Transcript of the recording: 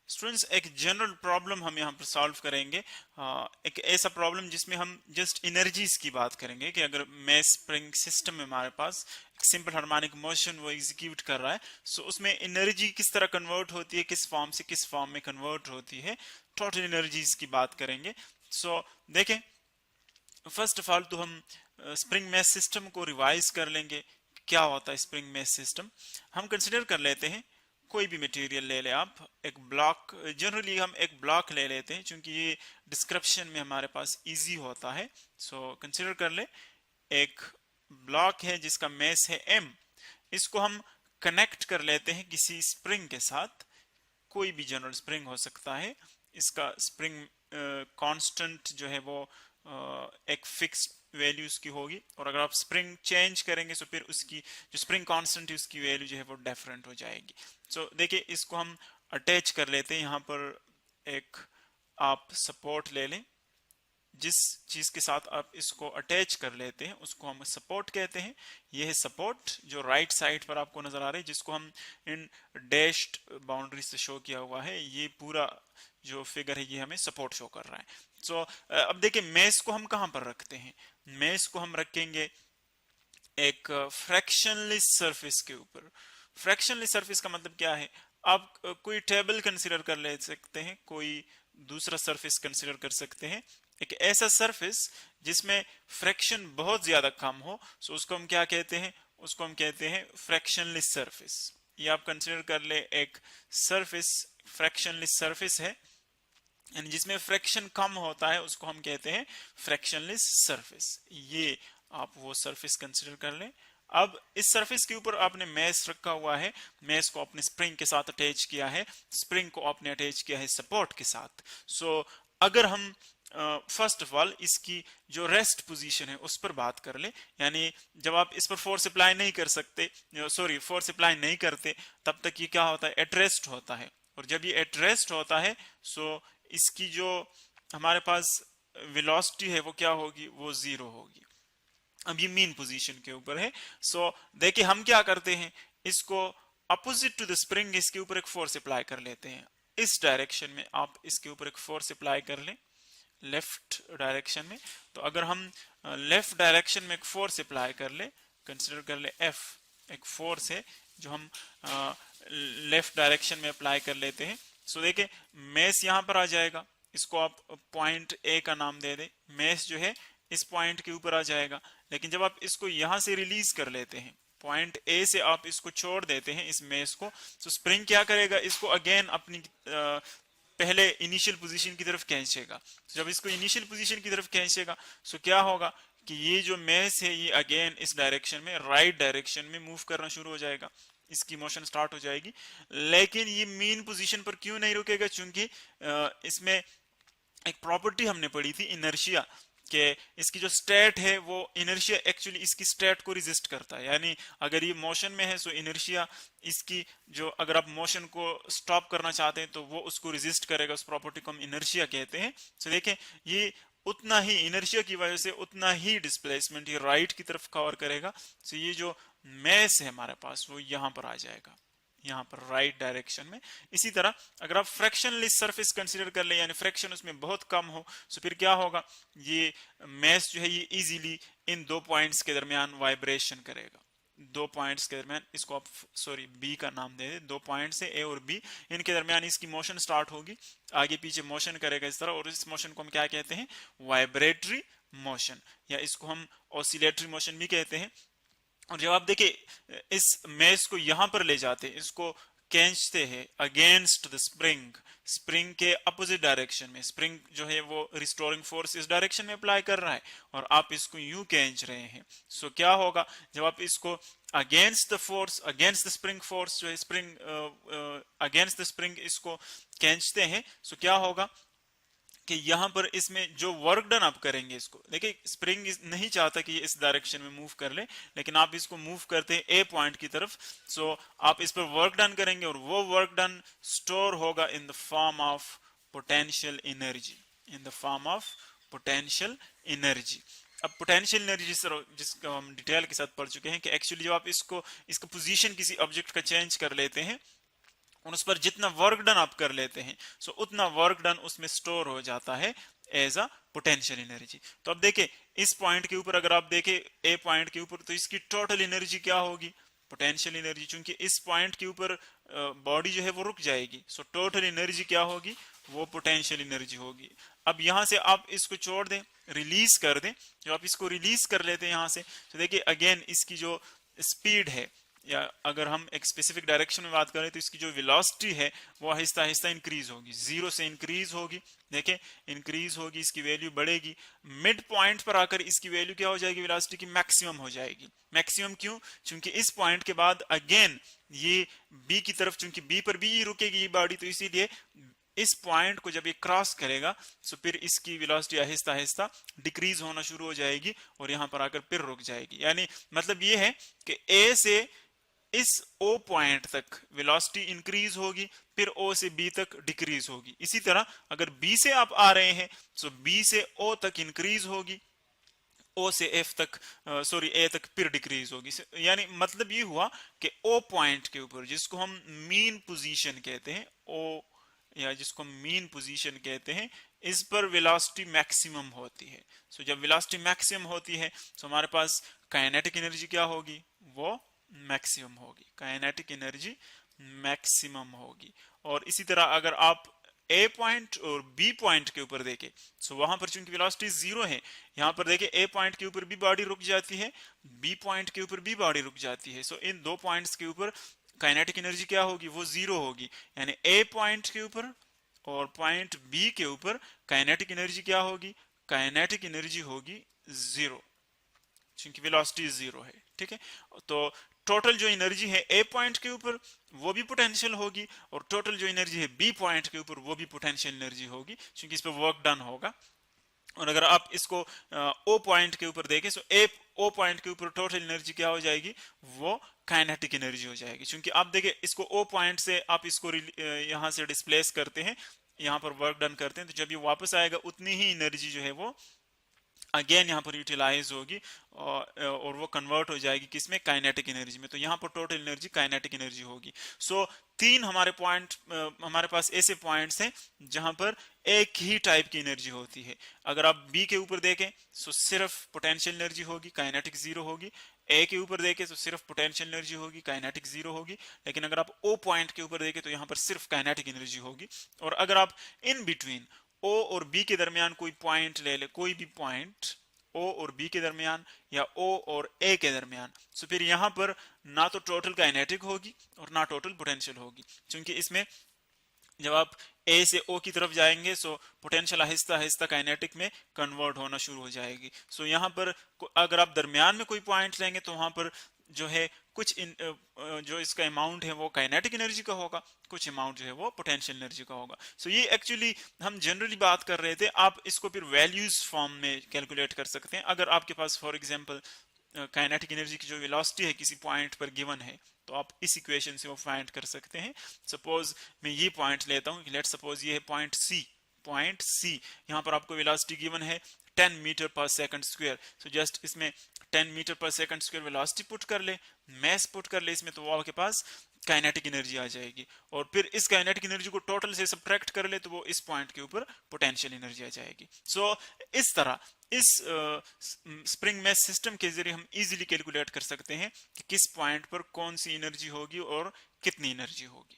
Students एक general problem हम यहाँ पर सॉल्व करेंगे। एक ऐसा प्रॉब्लम जिसमें हम जस्ट एनर्जीज की बात करेंगे कि अगर मेस स्प्रिंग सिस्टम में हमारे पास एक सिंपल हार्मोनिक मोशन वो एग्जीक्यूट कर रहा है, सो उसमें एनर्जी किस तरह कन्वर्ट होती है, किस फॉर्म से किस फॉर्म में कन्वर्ट होती है, टोटल एनर्जीज की बात करेंगे। सो देखें, फर्स्ट ऑफ ऑल तो हम स्प्रिंग मेस सिस्टम को रिवाइज कर लेंगे। क्या होता है स्प्रिंग मेस सिस्टम? हम कंसिडर कर लेते हैं कोई भी मटेरियल ले ले आप, एक ब्लॉक, जनरली हम एक ब्लॉक ले लेते हैं क्योंकि ये डिस्क्रिप्शन में हमारे पास इजी होता है। सो कंसिडर कर ले एक ब्लॉक है जिसका मेस है m, इसको हम कनेक्ट कर लेते हैं किसी स्प्रिंग के साथ। कोई भी जनरल स्प्रिंग हो सकता है, इसका स्प्रिंग कांस्टेंट जो है वो एक फिक्स्ड वैल्यूज की होगी, और अगर आप स्प्रिंग चेंज करेंगे तो फिर उसकी जो स्प्रिंग कांस्टेंट है उसकी वैल्यू जो है वो डिफरेंट हो जाएगी। सो देखिए, इसको हम अटैच कर लेते हैं। यहाँ पर एक आप सपोर्ट ले लें, जिस चीज के साथ आप इसको अटैच कर लेते हैं उसको हम सपोर्ट कहते हैं। यह है सपोर्ट जो राइट साइड पर आपको नजर आ रहा है, जिसको हम इन डैश्ड बाउंड्री से शो किया हुआ है। ये पूरा जो फिगर है ये हमें सपोर्ट शो कर रहा है। सो अब देखिए, मेस को हम कहां पर रखते हैं? मेस को हम रखेंगे एक फ्रैक्शनलेस सरफेस के ऊपर। फ्रैक्शनलेस सरफेस का मतलब क्या है? आप कोई टेबल कंसीडर कर ले सकते हैं, कोई दूसरा सरफेस कंसीडर कर सकते हैं, एक ऐसा सरफेस जिसमें फ्रैक्शन बहुत ज्यादा कम हो, सो उसको हम क्या कहते हैं? उसको हम कहते हैं फ्रैक्शनलेस सरफेस। ये आप कंसीडर कर ले एक सरफेस फ्रैक्शनलेस सरफेस है, यानी जिसमें फ्रैक्शन कम होता है उसको हम कहते हैं फ्रैक्शनलेस सरफेस। ये आप वो सरफेस कंसीडर कर लें। अब इस सरफेस के ऊपर आपने मेस रखा हुआ है, मेस को आपने स्प्रिंग के साथ अटैच किया है, स्प्रिंग को आपने अटैच किया है सपोर्ट के साथ। सो अगर हम फर्स्ट ऑफ ऑल इसकी जो रेस्ट पोजीशन है उस पर बात कर ले, यानी जब आप इस पर फोर्स अप्लाई नहीं कर सकते, सॉरी फोर्स अप्लाई नहीं करते, तब तक ये क्या होता है? एट रेस्ट होता है। और जब ये एट रेस्ट होता है, सो इसकी जो हमारे पास वेलोसिटी है वो क्या होगी? वो जीरो होगी। अब ये मीन पोजीशन के ऊपर है। सो देखिए, हम क्या करते हैं, इसको अपोजिट टू द स्प्रिंग इसके ऊपर एक फोर्स अप्लाई कर लेते हैं। इस डायरेक्शन में आप इसके ऊपर एक फोर्स अप्लाई कर लें, लेफ्ट डायरेक्शन में। तो अगर हम लेफ्ट डायरेक्शन में एक फोर्स अप्लाई कर ले, कंसिडर कर ले F एक फोर्स है जो हम लेफ्ट डायरेक्शन में अप्लाई कर लेते हैं। सो देखिए, मेस यहां पर आ जाएगा, इसको आप पॉइंट ए का नाम दे दे। मेस जो है इस पॉइंट के ऊपर आ जाएगा, लेकिन जब आप इसको यहां से रिलीज कर लेते हैं, पॉइंट ए से आप इसको छोड़ देते हैं इस मेस को, तो स्प्रिंग क्या करेगा? इसको अगेन अपनी पहले इनिशियल पोजीशन की तरफ खींचेगा। जब इसको इनिशियल पोजीशन की तरफ खींचेगा, सो क्या होगा कि ये जो मेस है ये अगेन इस डायरेक्शन में, राइट डायरेक्शन में मूव करना शुरू हो जाएगा, इसकी मोशन स्टार्ट हो जाएगी। लेकिन ये मीन पोजीशन पर क्यों नहीं रुकेगा? क्योंकि इसमें एक प्रॉपर्टी हमने पढ़ी थी इनर्शिया, कि इसकी जो स्टेट है वो इनर्शिया एक्चुअली इसकी स्टेट को रिजिस्ट करता है। यानी अगर ये मोशन में है सो इनर्शिया इसकी जो, अगर आप मोशन को स्टॉप करना चाहते हैं तो वो उसको रिजिस्ट करेगा। उस प्रॉपर्टी को हम इनर्शिया कहते हैं। सो देखें, ये उतना ही इनर्शिया की वजह से उतना ही डिस्प्लेसमेंट ये राइट की तरफ कवर करेगा। सो ये जो मैस है हमारे पास वो यहां पर आ जाएगा, यहाँ पर राइट डायरेक्शन में। इसी तरह अगर आप फ्रैक्शनलेस सरफेस कंसीडर कर ले, यानी फ्रैक्शन उसमें बहुत कम हो, तो फिर क्या होगा? ये मैस जो है ये इजीली इन दो पॉइंट्स के दरमियान वाइब्रेशन करेगा। दो पॉइंट्स के दरमियान, इसको आप सॉरी बी का नाम दे दे, दो पॉइंट्स है ए और बी, इनके दरमियान इसकी मोशन स्टार्ट होगी, आगे पीछे मोशन करेगा इस तरह, और इस मोशन को हम क्या कहते हैं? वाइब्रेटरी मोशन, या इसको हम ऑसिलेटरी मोशन भी कहते हैं। और जब आप देखिए इस मेस को यहां पर ले जाते हैं, इसको खींचते हैं अगेंस्ट द स्प्रिंग, स्प्रिंग के अपोजिट डायरेक्शन में, स्प्रिंग जो है वो रिस्टोरिंग फोर्स इस डायरेक्शन में अप्लाई कर रहा है और आप इसको यूं खींच रहे हैं। सो क्या होगा? जब आप इसको against the force, against the spring force जो है, स्प्रिंग अगेंस्ट द स्प्रिंग इसको खींचते हैं, सो क्या होगा कि यहां पर इसमें जो वर्क डन आप करेंगे, इसको देखिए, स्प्रिंग नहीं चाहता कि ये इस डायरेक्शन में मूव कर ले, लेकिन आप इसको मूव करते हैं ए पॉइंट की तरफ। सो आप इस पर वर्क डन करेंगे और वो वर्क डन स्टोर होगा in the form of potential energy, in the form of potential energy. अब पोटेंशियल एनर्जी जिसको हम डिटेल के साथ पढ़ चुके हैं कि एक्चुअली जब आप इसको पोजीशन किसी ऑब्जेक्ट का चेंज कर लेते हैं, और उस पर जितना वर्क डन आप कर लेते हैं सो उतना वर्क डन उसमें स्टोर हो जाता है एज अ पोटेंशियल एनर्जी। तो अब देखिए इस पॉइंट के ऊपर अगर आप देखें ए पॉइंट के ऊपर, तो इसकी टोटल एनर्जी क्या होगी, पोटेंशियल एनर्जी, चूंकि इस पॉइंट के ऊपर बॉडी जो है वो रुक जाएगी, सो टोटल एनर्जी क्या होगी, वो पोटेंशियल एनर्जी होगी। अब यहां से आप इसको छोड़ दें, रिलीज कर दें, जो आप इसको रिलीज कर लेते हैं यहां से, तो देखिए अगेन इसकी जो स्पीड है, या अगर हम एक स्पेसिफिक डायरेक्शन में बात करें तो इसकी जो वेलोसिटी है वो आहिस्ता आहिस्ता इंक्रीज होगी, जीरो से इंक्रीज होगी, देखें इंक्रीज होगी, इसकी वैल्यू बढ़ेगी, मिड पॉइंट पर आकर इसकी वैल्यू क्या हो जाएगी, वेलोसिटी की मैक्सिमम हो जाएगी। मैक्सिमम क्यों, क्योंकि इस पॉइंट के बाद अगेन ये बी की तरफ, चूंकि बी पर भी रुकेगी ये बॉडी, तो इसीलिए इस पॉइंट को जब ये क्रॉस करेगा तो फिर इसकी वेलोसिटी आहिस्ता आहिस्ता डिक्रीज होना शुरू हो जाएगी और यहां पर आकर फिर रुक जाएगी। यानी मतलब ये है कि ए से इस O पॉइंट तक वेलोसिटी इंक्रीज होगी, फिर O से B तक डिक्रीज होगी। इसी तरह अगर B से आप आ रहे हैं तो B से O तक इंक्रीज होगी, O से F तक A तक फिर डिक्रीज होगी। यानी मतलब ये हुआ कि O पॉइंट के ऊपर, जिसको हम मीन पोजीशन कहते हैं, O या जिसको मीन पोजीशन कहते हैं, इस पर वेलोसिटी मैक्सिमम होती है। सो जब वेलोसिटी मैक्सिमम होती है तो हमारे पास काइनेटिक एनर्जी क्या होगी, वो मैक्सिमम होगी, काइनेटिक एनर्जी मैक्सिमम होगी। और इसी तरह अगर आप ए पॉइंट और बी पॉइंट के ऊपर देखें तो वहां पर चूंकि वेलोसिटी जीरो है, यहां पर देखें ए पॉइंट के ऊपर भी बॉडी रुक जाती है, बी पॉइंट के ऊपर भी बॉडी रुक जाती है। सो इन दो पॉइंट्स के ऊपर काइनेटिक एनर्जी क्या होगी, वो जीरो होगी। यानी ए पॉइंट के ऊपर और पॉइंट बी के ऊपर काइनेटिक एनर्जी क्या होगी, काइनेटिक एनर्जी होगी जीरो, क्योंकि वेलोसिटी जीरो है। ठीक है, तो टोटल जो एनर्जी है ए पॉइंट के ऊपर वो भी पोटेंशियल होगी, और टोटल जो एनर्जी है बी पॉइंट के ऊपर वो भी पोटेंशियल एनर्जी होगी, क्योंकि इस पर वर्क डन होगा। और अगर आप इसको ओ पॉइंट के ऊपर देखें तो ए ओ पॉइंट के ऊपर टोटल एनर्जी क्या हो जाएगी, वो काइनेटिक एनर्जी हो जाएगी। क्योंकि आप देखें इसको ओ पॉइंट से आप इसको यहां से डिस्प्लेस करते हैं, यहां पर वर्क डन करते हैं, तो जब ये वापस आएगा उतनी ही एनर्जी जो है वो अगेन यहाँ पर यूटिलाइज होगी और वो कन्वर्ट हो जाएगी किसमें, काइनेटिक एनर्जी में। तो यहाँ पर टोटल एनर्जी काइनेटिक एनर्जी होगी। सो तीन हमारे पॉइंट, हमारे पास ऐसे पॉइंट्स हैं जहां पर एक ही टाइप की एनर्जी होती है। अगर आप बी के ऊपर देखें तो सिर्फ पोटेंशियल एनर्जी होगी, काइनेटिक जीरो होगी। ए के ऊपर देखें तो सिर्फ पोटेंशियल एनर्जी होगी, काइनेटिक जीरो होगी। लेकिन अगर आप ओ पॉइंट के ऊपर देखें तो यहाँ पर सिर्फ काइनेटिक एनर्जी होगी। और अगर आप इन बिटवीन O और B के दरमियान कोई पॉइंट ले ले, कोई भी पॉइंट O और B के दरमियान या O और A के दरमियान, तो फिर यहां पर ना तो टोटल काइनेटिक होगी और ना टोटल पोटेंशियल होगी। क्योंकि इसमें जब आप ए से ओ की तरफ जाएंगे so potential Aahista Aahista kinetic में कन्वर्ट होना शुरू हो जाएगी। सो यहाँ पर अगर आप दरमियान में कोई पॉइंट लेंगे तो वहां पर जो है कुछ जो इसका अमाउंट है वो काइनेटिक एनर्जी का होगा, कुछ अमाउंट जो है वो पोटेंशियल एनर्जी का होगा। सो ये एक्चुअली हम जनरली बात कर रहे थे, आप इसको फिर वैल्यूज फॉर्म में कैलकुलेट कर सकते हैं। अगर आपके पास फॉर एग्जांपल काइनेटिक एनर्जी की जो वेलोसिटी है किसी पॉइंट पर गिवन है, तो आप इस इक्वेशन से वो फाइंड कर सकते हैं। सपोज मैं ये पॉइंट लेता हूँ, लेट सपोज ये है पॉइंट सी, पॉइंट सी, यहाँ पर आपको वेलोसिटी गिवन है 10 मीटर पर सेकंड स्क्वायर। सो जस्ट इसमें 10 मीटर पर सेकंड स्क्वायर वेलोसिटी पुट कर ले, मैस पुट कर ले इसमें, तो वो आपके पास काइनेटिक एनर्जी आ जाएगी। और फिर इस काइनेटिक एनर्जी को टोटल से सब्ट्रैक्ट कर ले तो वो इस पॉइंट के ऊपर पोटेंशियल एनर्जी आ जाएगी। सो इस तरह इस स्प्रिंग मैस सिस्टम के जरिए हम इजीली कैलकुलेट कर सकते हैं कि किस पॉइंट पर कौन सी एनर्जी होगी और कितनी एनर्जी होगी।